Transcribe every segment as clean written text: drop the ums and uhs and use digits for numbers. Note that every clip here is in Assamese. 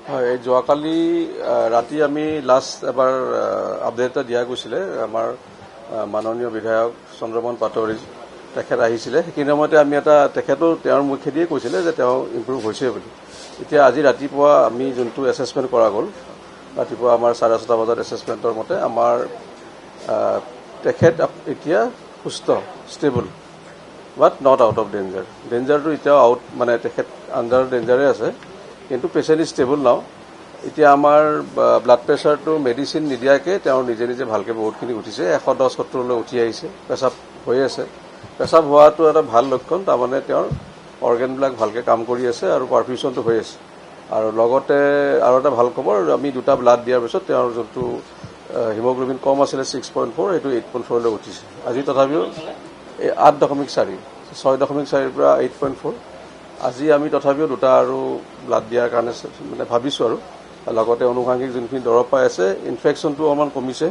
হয়, যোৱাকালি ৰাতি আমি লাষ্ট এবাৰ আপডেট এটা দিয়া গৈছিলে আমাৰ মাননীয় বিধায়ক চন্দ্ৰমোহন পাটোৱাৰী তেখেত আহিছিলে। সেইখিনি সময়তে আমি তেখেতো তেওঁৰ মুখেদিয়ে কৈছিলে যে তেওঁ ইম্প্ৰুভ হৈছে বুলি। এতিয়া আজি ৰাতিপুৱা আমি যোনটো এছেছমেণ্ট কৰা গ'ল, ৰাতিপুৱা আমাৰ 7:30 বজাত এছেছমেণ্টৰ মতে আমাৰ তেখেত এতিয়া সুস্থ, stable, but not out of danger. ডেঞ্জাৰটো এতিয়াও আউট, মানে তেখেত আণ্ডাৰ ডেঞ্জাৰে আছে, কিন্তু পেচেণ্ট ইজ ষ্টেবল নাও। এতিয়া আমাৰ ব্লাড প্ৰেছাৰটো মেডিচিন নিদিয়াকৈ তেওঁৰ নিজে নিজে ভালকৈ বহুতখিনি উঠিছে, 110-170লৈ উঠি আহিছে। পেচাব হৈ আছে, পেচাব হোৱাটো এটা ভাল লক্ষণ, তাৰমানে তেওঁৰ অৰ্গেনবিলাক ভালকৈ কাম কৰি আছে আৰু পাৰফিউশ্যনটো হৈ আছে। আৰু লগতে আৰু এটা ভাল খবৰ, আমি দুটা ব্লাড দিয়াৰ পিছত তেওঁৰ যোনটো হিমোগ্ল'বিন কম আছিলে 6.4, সেইটো 8.4লৈ উঠিছে। আজি তথাপিও 8.4, 6.4ৰ পৰা 8.4। আজি আমি তথাপিও দুটা আৰু ব্লাড দিয়াৰ কাৰণে মানে ভাবিছোঁ আৰু লগতে অনুষাংগিক যোনখিনি দৰৱ পাই আছে, ইনফেকশ্যনটো অকণমান কমিছে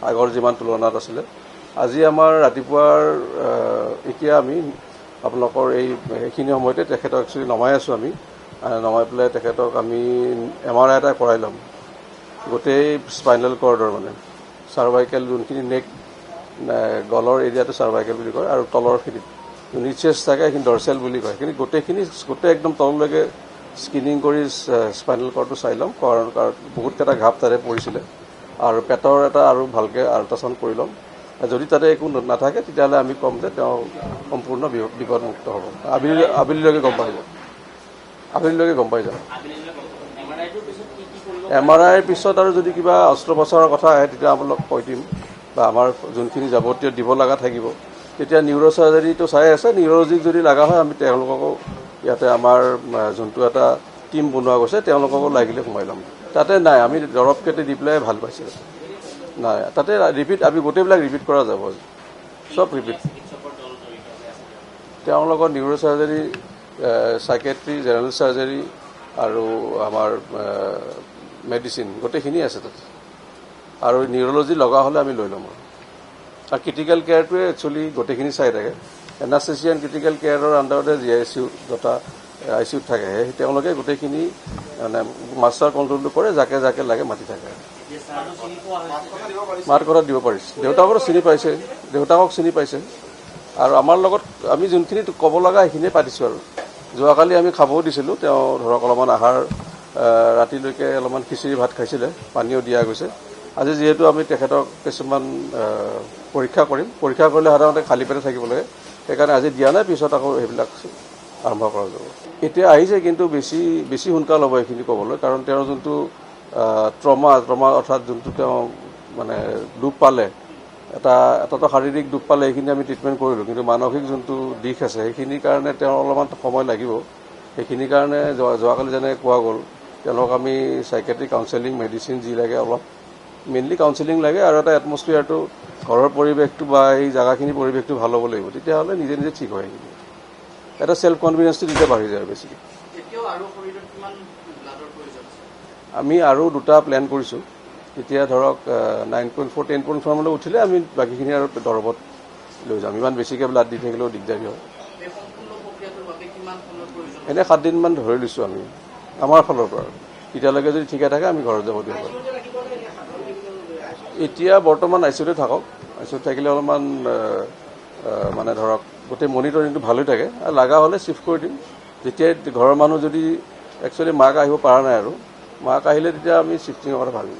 আগৰ যিমান তুলনাত আছিলে। আজি আমাৰ ৰাতিপুৱাৰ এতিয়া আমি আপোনালোকৰ এইখিনি সময়তে তেখেতক একচুৱেলি নমাই আছোঁ। আমি নমাই পেলাই তেখেতক আমি MRI এটা কৰাই ল'ম, গোটেই স্পাইনেল কৰ্ডৰ, মানে চাৰ্ভাইকেল যোনখিনি নেক গলৰ এৰিয়াটো চাৰ্ভাইকেল বুলি কয়, আৰু তলৰখিনিত নিচেছ থাকে সেইখিনি ডৰচেল বুলি কয়। সেইখিনি গোটেই একদম তললৈকে স্কিনিং কৰি স্পাইনেল কৰ্ডটো চাই ল'ম, কাৰণ বহুতকেইটা ঘাপ তাতে পৰিছিলে। আৰু পেটৰ এটা আৰু ভালকৈ আল্ট্ৰাচাউণ্ড কৰি ল'ম। যদি তাতে একো নাথাকে তেতিয়াহ'লে আমি ক'ম যে তেওঁ সম্পূৰ্ণ বিপদমুক্ত হ'ব। আবেলিলৈকে গম পাই যাম। MRIৰ পিছত আৰু যদি কিবা অস্ত্ৰোপচাৰৰ কথা আহে তেতিয়া আপোনালোক কৈ দিম, বা আমাৰ যোনখিনি যাৱতীয় দিব লগা থাকিব। তেতিয়া নিউৰোচাৰ্জাৰীটো চাই আছে, নিউৰলজিক যদি লগা হয় আমি তেওঁলোককো ইয়াতে আমাৰ যোনটো এটা টীম বনোৱা গৈছে তেওঁলোককো লাগিলে সোমাই ল'ম। তাতে নাই, আমি দৰৱ কেইটা দি পেলাই ভাল পাইছে। নাই, তাতে আমি গোটেইবিলাক ৰিপিট কৰা যাব, চব ৰিপিট। তেওঁৰ লগত নিউৰোচাৰ্জাৰী, চাইকেট্ৰি, জেনেৰেল চাৰ্জাৰী আৰু আমাৰ মেডিচিন গোটেইখিনি আছে তাতে। আৰু নিউৰলজি লগা হ'লে আমি লৈ ল'ম। আৰু ক্ৰিটিকেল কেয়াৰটোৱে একচুৱেলি গোটেইখিনি চাই থাকে। এনাস্থেচিয়া এণ্ড ক্ৰিটিকেল কেয়াৰৰ আণ্ডাৰতে GICU যথা ICUত থাকে, তেওঁলোকে গোটেইখিনি মানে মাষ্টাৰ কণ্ট্ৰলটো কৰে, যাকে যাকে লাগে মাতি থাকে। মাত কথা দিব পাৰিছে, দেউতাকক চিনি পাইছে। আৰু আমাৰ লগত আমি যোনখিনি ক'ব লগা সেইখিনিয়ে পাতিছোঁ। আৰু যোৱাকালি আমি খাবও দিছিলোঁ, তেওঁ ধৰক অলপমান আহাৰ ৰাতিলৈকে অলপমান খিচিৰি ভাত খাইছিলে, পানীও দিয়া গৈছে। আজি যিহেতু আমি তেখেতক কিছুমান পৰীক্ষা কৰিম, পৰীক্ষা কৰিলে সাধাৰণতে খালী পেটে থাকিব লাগে, সেইকাৰণে আজি দিয়া নাই, পিছত আকৌ সেইবিলাক আৰম্ভ কৰা যাব। এতিয়া আহিছে, কিন্তু বেছি সোনকাল হ'ব এইখিনি ক'বলৈ, কাৰণ তেওঁৰ যোনটো ট্ৰমা অৰ্থাৎ যোনটো তেওঁ মানে দুখ পালে, এটাতো শাৰীৰিক দুখ পালে, সেইখিনি আমি ট্ৰিটমেণ্ট কৰিলোঁ, কিন্তু মানসিক যোনটো দিশ আছে সেইখিনিৰ কাৰণে তেওঁৰ অলপমান সময় লাগিব। সেইখিনিৰ কাৰণে যোৱাকালি যেনেকৈ কোৱা গ'ল, তেওঁলোকক আমি চাইকেট্ৰিক কাউন্সেলিং, মেডিচিন যি লাগে, অলপ মেইনলি কাউন্সেলিং লাগে, আৰু এটা এটমস্ফিয়াৰটো, ঘৰৰ পৰিৱেশটো বা এই জেগাখিনিৰ পৰিৱেশটো ভাল হ'ব লাগিব, তেতিয়াহ'লে নিজে নিজে ঠিক হয়। এটা ছেল্ফ কনফিডেন্সটো তেতিয়া বাঢ়ি যায় বেছিকৈ। আমি আৰু দুটা প্লেন কৰিছোঁ। এতিয়া ধৰক 9.4, 10.4 মানলৈ উঠিলে আমি বাকীখিনি আৰু দৰৱত লৈ যাম। ইমান বেছিকৈ ব্লাড দি থাকিলেও দিগদাৰী হয়। এনেই 7 দিনমান ধৰি লৈছোঁ আমি আমাৰ ফালৰ পৰা। তেতিয়ালৈকে যদি ঠিকে থাকে আমি ঘৰত যাব দিব পাৰোঁ। এতিয়া বৰ্তমান ICUতে থাকক। ICUত থাকিলে অলপমান মানে ধৰক গোটেই মনিটৰিংটো ভাল হৈ থাকে, আৰু লগা হ'লে শ্বিফ্ট কৰি দিম। যেতিয়াই ঘৰৰ মানুহ যদি একচুৱেলি মাক আহিব পৰা নাই, আৰু মাক আহিলে তেতিয়া আমি শ্বিফ্টিঙৰ কথা ভাবিম।